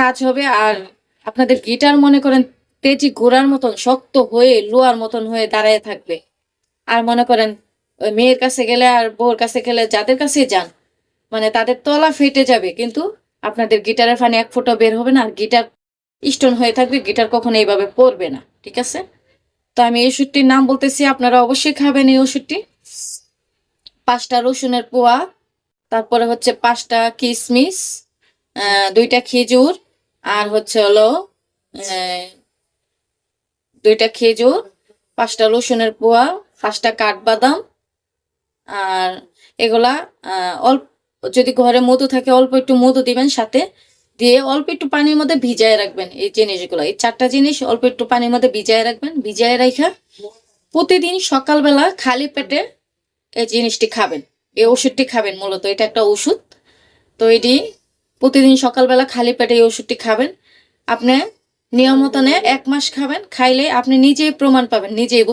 কাজ হবে। আর আপনাদের গিটার মনে করেন তেজি ঘোড়ার মতন শক্ত হয়ে লোহার মতন হয়ে দাঁড়ায় থাকবে। আর মনে করেন ওই মেয়ের কাছে গেলে আর বউর কাছে গেলে যাদের কাছে যান মানে তাদের তলা ফেটে যাবে, কিন্তু আপনাদের গিটারের ফানি এক ফোঁটা বের হবে না, আর গিটার স্টোন হয়ে থাকবে, গিটার কখনো এইভাবে পড়বে না। ঠিক আছে? তো আমি এই ওষুধটির নাম বলতেছি, আপনারা অবশ্যই খাবেন এই ওষুধটি। 5টা রসুনের পোয়া, তারপরে হচ্ছে 5টা কিশমিশ, 2টা খেজুর, আর হচ্ছে হলো 2টা খেজুর, 5টা রসুনের পোয়া, 5টা কাঠবাদাম। আর এগুলা অল্প, যদি ঘরে মধু থাকে অল্প একটু মধু দিবেন সাথে, দিয়ে অল্প একটু পানির মধ্যে ভিজায় রাখবেন। এই জিনিসগুলো, এই 4টা জিনিস অল্প একটু পানির মধ্যে ভিজায় রাখবেন। ভিজায় রাখা প্রতিদিন সকালবেলা খালি পেটে এই জিনিসটি খাবেন, এই ওষুধটি খাবেন। মূলত এটা একটা ওষুধ, তো এটি প্রতিদিন সকালবেলা খালি পেটে এই ওষুধটি খাবেন। আপনি নিয়ম মতনে 1 মাস খাবেন, খাইলে আপনি নিজেই প্রমাণ পাবেন, নিজেই